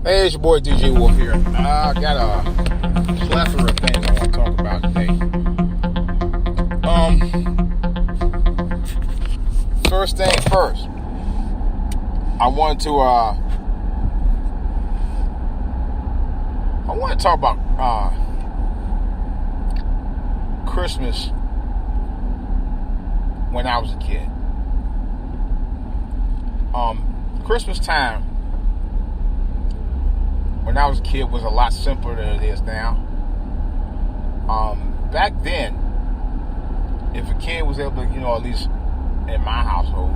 Hey, it's your boy DJ Wolf here. I got a plethora of things I want to talk about today. First things first. I want to talk about Christmas when I was a kid. Christmas time when I was a kid was a lot simpler than it is now. Back then, if a kid was able to, at least in my household,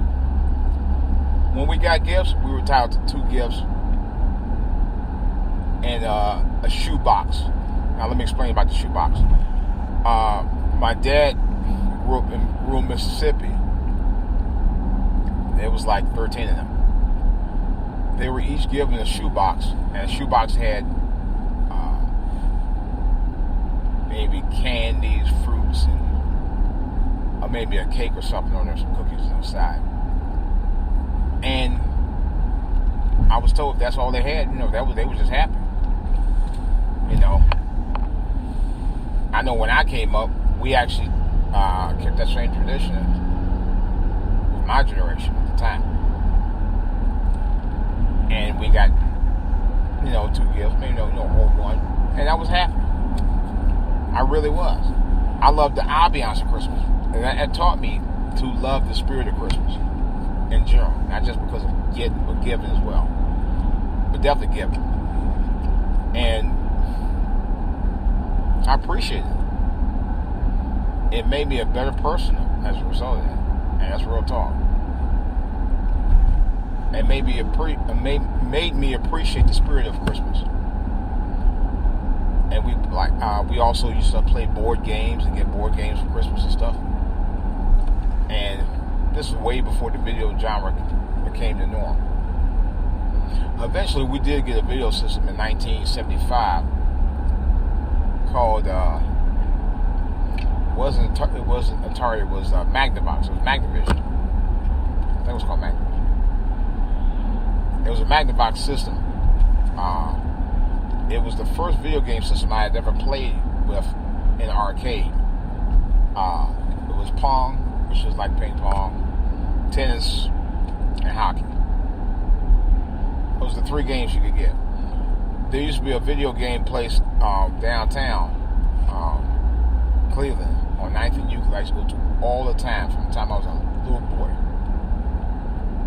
when we got gifts, we were entitled to 2 gifts and a shoe box. Now, let me explain about the shoe box. My dad grew up in rural Mississippi. There was like 13 of them. They were each given a shoebox, and the shoebox had maybe candies, fruits, and maybe a cake or something on there, some cookies on the side. And I was told if that's all they had, they were just happy. I know when I came up, we actually kept that same tradition with my generation at the time. And we got, 2 gifts, maybe, or 1. And I was happy. I really was. I loved the ambiance of Christmas. And that taught me to love the spirit of Christmas in general. Not just because of getting, but giving as well. But definitely giving. And I appreciate it. It made me a better person as a result of that. And that's real talk. And made me appreciate the spirit of Christmas. And we also used to play board games and get board games for Christmas and stuff. And this was way before the video genre became the norm. Eventually, we did get a video system in 1975 called it wasn't Atari, it was Magnavox. It was Magnavision. I think it was called Magnavision. It was a Magnavox system. It was the first video game system I had ever played with in an arcade. It was Pong, which was like ping pong, tennis, and hockey. Those were the 3 games you could get. There used to be a video game place downtown Cleveland on 9th and Euclid I used to go to all the time from the time I was a little boy.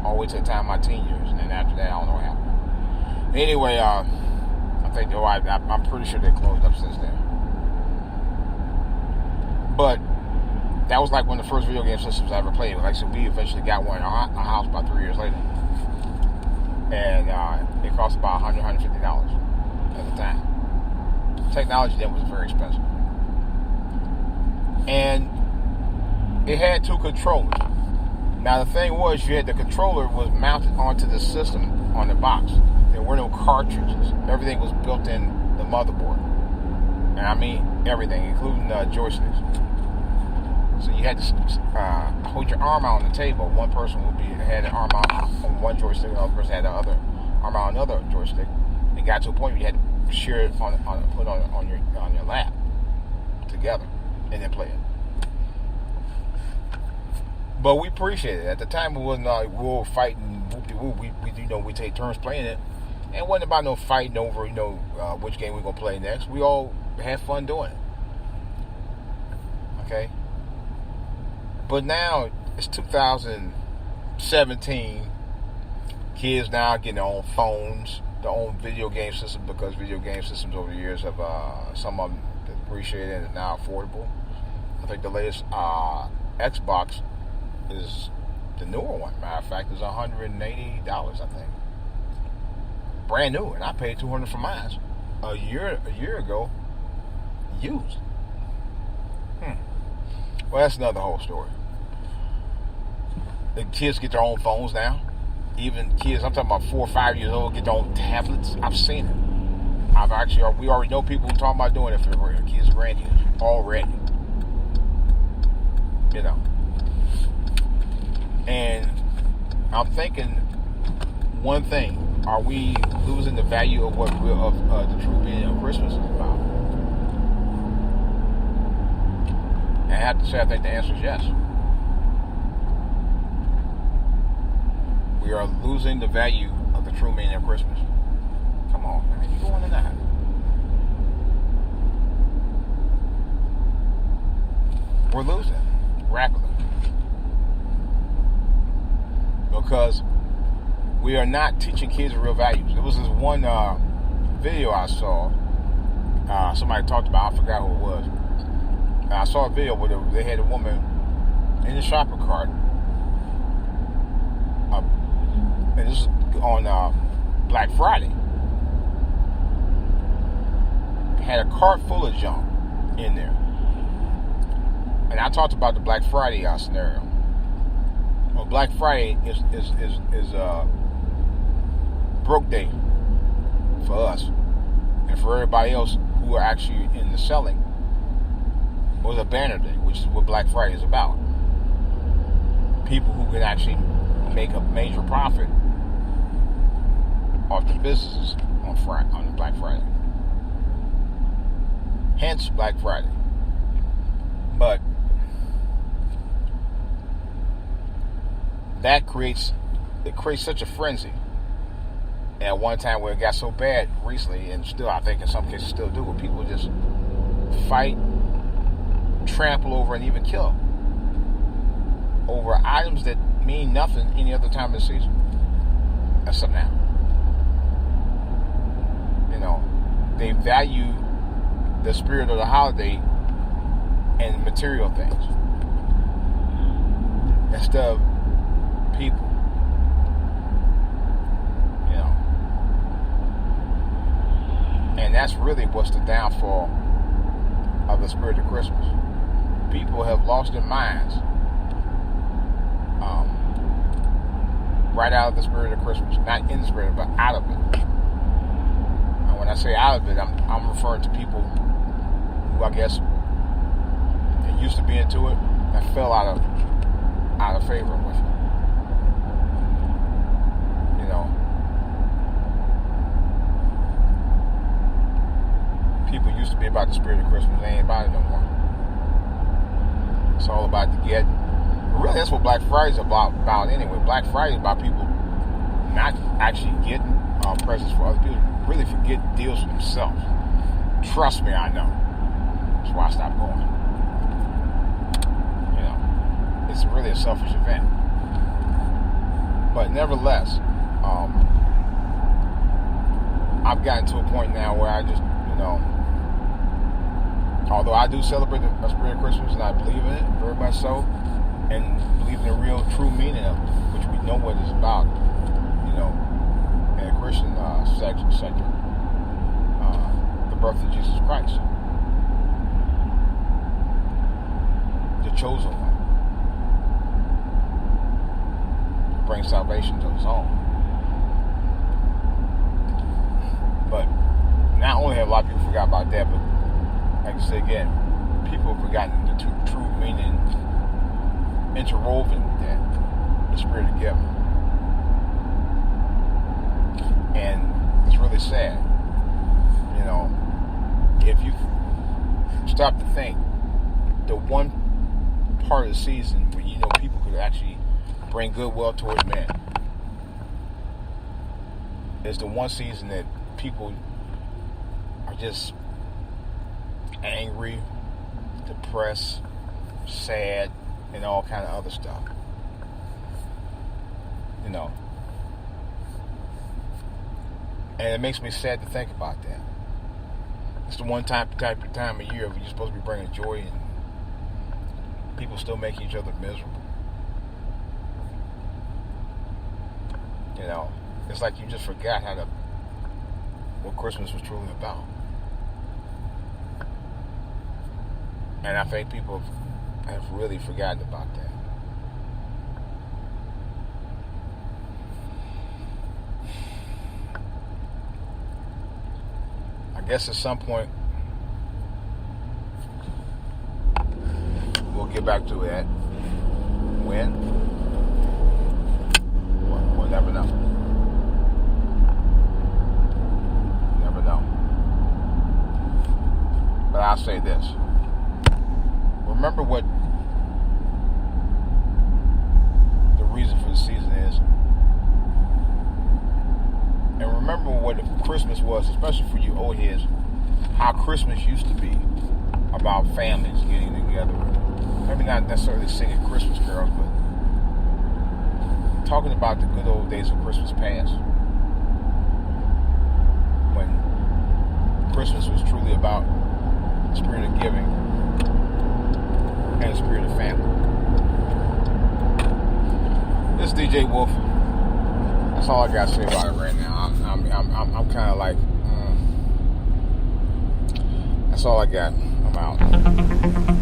All the way to the time of my teen years, and then after that, I don't know what happened. Anyway, I'm pretty sure they closed up since then. But that was like one of the first video game systems I ever played. Like I said, we eventually got one in our house about 3 years later, and it cost about $100, $150 at the time. Technology then was very expensive, and it had 2 controllers. Now the thing was, the controller was mounted onto the system on the box. There were no cartridges. Everything was built in the motherboard, and I mean everything, including joysticks. So you had to hold your arm out on the table. One person had an arm out on one joystick, the other person had the other arm out on another joystick. It got to a point where you had to share it put it on your lap together, and then play it. But we appreciated it. At the time, it wasn't like we were fighting whoop-de-whoop. We take turns playing it. And it wasn't about no fighting over, which game we're going to play next. We all had fun doing it. Okay? But now, it's 2017. Kids now getting their own phones, their own video game system, because video game systems over the years have, some of them appreciated and now affordable. I think the latest Xbox is the newer one. Matter of fact, it's $180, I think. Brand new, and I paid $200 for mine a year ago, used. Well, that's another whole story. The kids get their own phones now. Even kids, I'm talking about 4 or 5 years old, get their own tablets. I've seen it. We already know people who are talking about doing it for their kids' grandkids already. And I'm thinking one thing. are we losing the value of what the true meaning of Christmas is about? And I have to say, I think the answer is yes. We are losing the value of the true meaning of Christmas. Come on, man, you going to that? We're losing rapidly because we are not teaching kids real values. There was this one video I saw. Somebody talked about. I forgot who it was. And I saw a video where they had a woman in the shopping cart. And this is on Black Friday. Had a cart full of junk in there. And I talked about the Black Friday scenario. Well, Black Friday is broke day for us and for everybody else who are actually in the selling. Was a banner day, which is what Black Friday is about. People who can actually make a major profit off the businesses on the Black Friday. Hence Black Friday. But that creates such a frenzy. And at one time where it got so bad recently, and still I think in some cases still do, where people just fight, trample over, and even kill over items that mean nothing any other time of the season except now. You know, they value the spirit of the holiday and material things instead of people. You know, and that's really what's the downfall of the spirit of Christmas. People have lost their minds right out of the spirit of Christmas. Not in the spirit, but out of it. And when I say out of it, I'm referring to people who I guess they used to be into it and fell out of favor with it. You know, people used to be about the spirit of Christmas. They ain't about it no more. It's all about the getting. But really, that's what Black Friday is about anyway. Black Friday is about people not actually getting presents for other people. Really forget deals for themselves. Trust me, I know. That's why I stopped going. You know, it's really a selfish event. But nevertheless, I've gotten to a point now where I just, you know, although I do celebrate the spirit of Christmas and I believe in it very much so, and believe in the real true meaning of it, which we know what it's about, you know, in the Christian sector, the birth of Jesus Christ, the chosen one, to bring salvation to his own. But not only have a lot of people forgot about that, but like I say again, people have forgotten the true meaning interwoven with that, the spirit of giving. And it's really sad, you know, if you stop to think, the one part of the season where, you know, people could actually bring goodwill towards men is the one season that people are just angry, depressed, sad, and all kind of other stuff. You know. And it makes me sad to think about that. It's the one type of year where you're supposed to be bringing joy, and people still make each other miserable. You know, it's like you just forgot what Christmas was truly about. And I think people have really forgotten about that. I guess at some point we'll get back to that. When? We'll never know. say this. Remember what the reason for the season is. And remember what Christmas was, especially for you old heads, how Christmas used to be about families getting together. Maybe not necessarily singing Christmas carols, but talking about the good old days of Christmas past. When Christmas was truly about the spirit of giving and the spirit of family. This is DJ Wolf. That's all I got to say about it right now. I'm kind of like, that's all I got. I'm out.